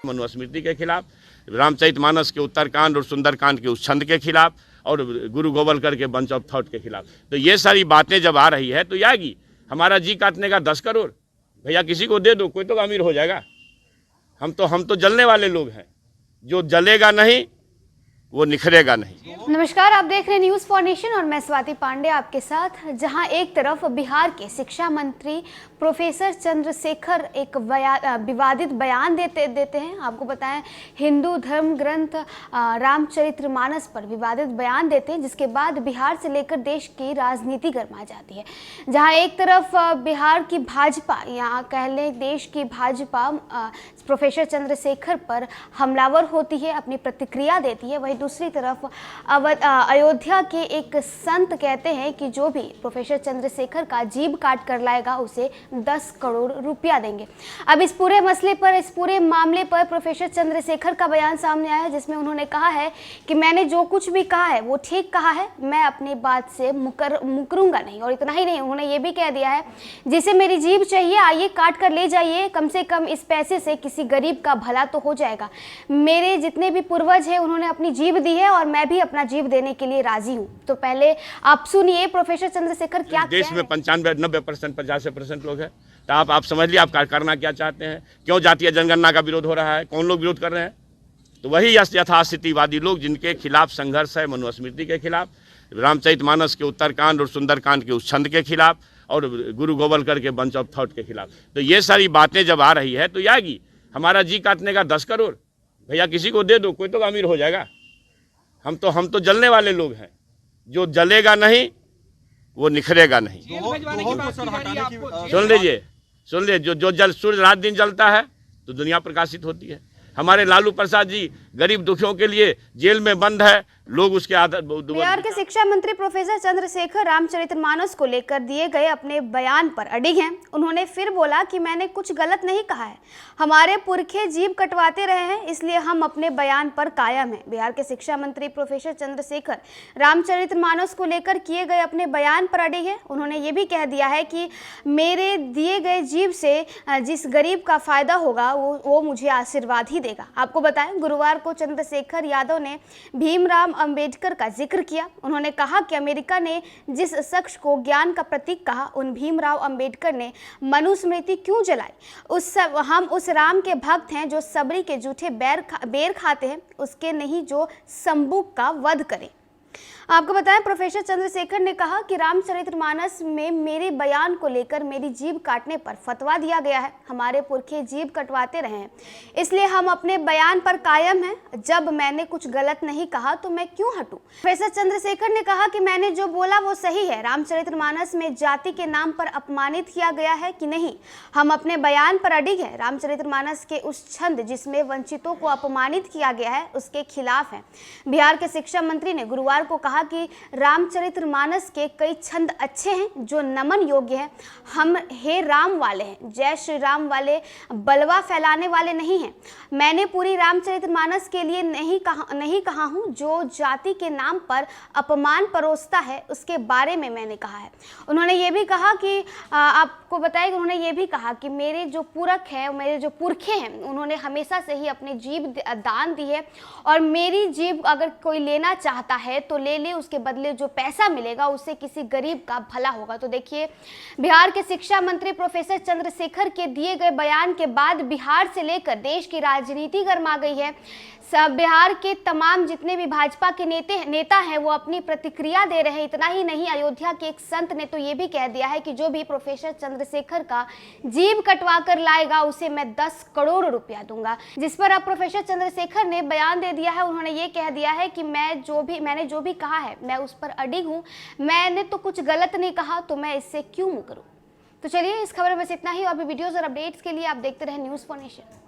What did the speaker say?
मनुस्मृति के खिलाफ, रामचरितमानस के उत्तरकांड और सुंदरकांड के उस छंद के खिलाफ और गुरु गोवलकर के बंच ऑफ थॉट के खिलाफ। तो ये सारी बातें जब आ रही है तो आएगी। हमारा जी काटने का 10 करोड़ भैया किसी को दे दो, कोई तो अमीर हो जाएगा। हम तो जलने वाले लोग हैं, जो जलेगा नहीं वो निखरेगा नहीं। नमस्कार, आप देख रहे हैं न्यूज़ फॉर नेशन और मैं स्वाति पांडे आपके साथ। जहां एक तरफ बिहार के शिक्षा मंत्री प्रोफेसर चंद्रशेखर एक विवादित बयान देते हैं। आपको बताएं, हिंदू धर्म ग्रंथ रामचरितमानस पर विवादित बयान देते हैं, जिसके बाद बिहार से लेकर देश की राजनीति गर्मा जाती है। जहां एक तरफ बिहार की भाजपा, यहाँ कह लें देश की भाजपा, प्रोफेसर चंद्रशेखर पर हमलावर होती है, अपनी प्रतिक्रिया देती है। वहीं दूसरी तरफ अयोध्या के एक संत कहते हैं कि जो भी प्रोफेसर चंद्रशेखर का जीभ काट कर लाएगा उसे 10 करोड़ रुपया देंगे। अब इस पूरे मसले पर, इस पूरे मामले पर प्रोफेसर चंद्रशेखर का बयान सामने आया है, जिसमें उन्होंने कहा है कि मैंने जो कुछ भी कहा है वो ठीक कहा है, मैं अपनी बात से मुकरूंगा नहीं। और इतना ही नहीं, उन्होंने ये भी कह दिया है जिसे मेरी जीभ चाहिए आइए काट कर ले जाइए, कम से कम इस पैसे से किसी गरीब का भला तो हो जाएगा। मेरे जितने भी पूर्वज हैं उन्होंने अपनी जीभ दी है और मैं भी अपना जीव देने के लिए राजी हूं। तो पहले आप सुनिए प्रोफेसर चंद्रशेखर क्या देश में 95-90% 85% लोग हैं। तो आप समझ लिया आप करना क्या चाहते हैं। क्यों जातीय जनगणना का विरोध हो रहा है, कौन लोग विरोध कर रहे हैं? तो वही यथास्थितिवादी लोग जिनके खिलाफ संघर्ष है, मनुस्मृति के खिलाफ, रामचरितमानस के उत्तरकांड और सुंदरकांड के उस छंद के खिलाफ और गुरु गोवलकर के बंच ऑफ थॉट के खिलाफ। तो ये सारी बातें जब आ रही है तो आएगी। हमारा जी काटने का 10 करोड़ भैया किसी को दे दो, कोई तो अमीर हो जाएगा। हम तो जलने वाले लोग हैं, जो जलेगा नहीं वो निखरेगा नहीं। सुन लीजिए, जो जल सूर्य रात दिन जलता है तो दुनिया प्रकाशित होती है। हमारे लालू प्रसाद जी गरीब दुखियों के लिए जेल में बंद है, लोग उसके आदत। बिहार के शिक्षा मंत्री प्रोफेसर चंद्रशेखर रामचरितमानस को लेकर दिए गए अपने बयान पर अडिग हैं। उन्होंने फिर बोला कि मैंने कुछ गलत नहीं कहा है, हमारे पुरखे जीभ कटवाते रहे हैं, इसलिए हम अपने बयान पर कायम हैं। बिहार के शिक्षा मंत्री प्रोफेसर चंद्रशेखर रामचरितमानस को लेकर किए गए अपने बयान पर अडिग हैं। उन्होंने ये भी कह दिया है कि मेरे दिए गए जीभ से जिस गरीब का फायदा होगा वो मुझे आशीर्वाद ही देगा। आपको बताएं, गुरुवार को चंद्रशेखर यादव ने भीमराव अंबेडकर का जिक्र किया। उन्होंने कहा कि अमेरिका ने जिस शख्स को ज्ञान का प्रतीक कहा, उन भीमराव अंबेडकर ने मनुस्मृति क्यों जलाई? हम उस राम के भक्त हैं जो सबरी के जूठे बेर खाते हैं, उसके नहीं जो संबुक का वध करे। आपको बताएं, प्रोफेसर चंद्रशेखर ने कहा कि रामचरितमानस में मेरे बयान को लेकर मेरी जीभ काटने पर फतवा दिया गया है, हमारे पुरखे जीभ कटवाते रहे हैं, इसलिए हम अपने बयान पर कायम हैं। जब मैंने कुछ गलत नहीं कहा तो मैं क्यों हटूं? प्रोफेसर चंद्रशेखर ने कहा कि मैंने जो बोला वो सही है। रामचरितमानस में जाति के नाम पर अपमानित किया गया है कि नहीं, हम अपने बयान पर अडिग हैं। रामचरितमानस के उस छंद जिसमें वंचितों को अपमानित किया गया है उसके खिलाफ है। बिहार के शिक्षा मंत्री ने गुरुवार को कहा कि रामचरितमानस के कई छंद अच्छे हैं जो नमन योग्य हैं। हम हे राम वाले हैं, जय श्री राम वाले, बलवा फैलाने वाले नहीं हैं। मैंने पूरी रामचरितमानस के लिए नहीं कहा हूं। जो जाति के नाम पर अपमान परोसता है उसके बारे में मैंने कहा है। उन्होंने ये भी कहा कि आपको बताया कि उन्होंने ये भी कहा कि मेरे जो पूरक है, मेरे जो पुरखे हैं, उन्होंने हमेशा से ही अपनी जीभ दान दी है और मेरी जीभ अगर कोई लेना चाहता है तो ले ले, उसके बदले जो पैसा मिलेगा उससे किसी गरीब का भला होगा। तो देखिए, बिहार के शिक्षा मंत्री प्रोफेसर चंद्रशेखर के दिए गए बयान के बाद बिहार से लेकर देश की राजनीति गर्मा गई है। सब बिहार के तमाम जितने भी भाजपा के नेता हैं वो अपनी प्रतिक्रिया दे रहे हैं। इतना ही नहीं, अयोध्या के एक संत ने तो ये भी कह दिया है कि जो भी प्रोफेसर चंद्रशेखर का जीभ कटवा कर लाएगा उसे मैं 10 करोड़ रुपया दूंगा। जिस पर अब प्रोफेसर चंद्रशेखर ने बयान दे दिया है। उन्होंने ये कह दिया है कि मैंने जो भी कहा है मैं उस पर अडिग हूँ, मैंने तो कुछ गलत नहीं कहा तो मैं इससे क्यों मुकरूं। तो चलिए, इस खबर में बस इतना ही। और भी वीडियोस और अपडेट्स के लिए आप देखते रहें न्यूज़ फॉर नेशन।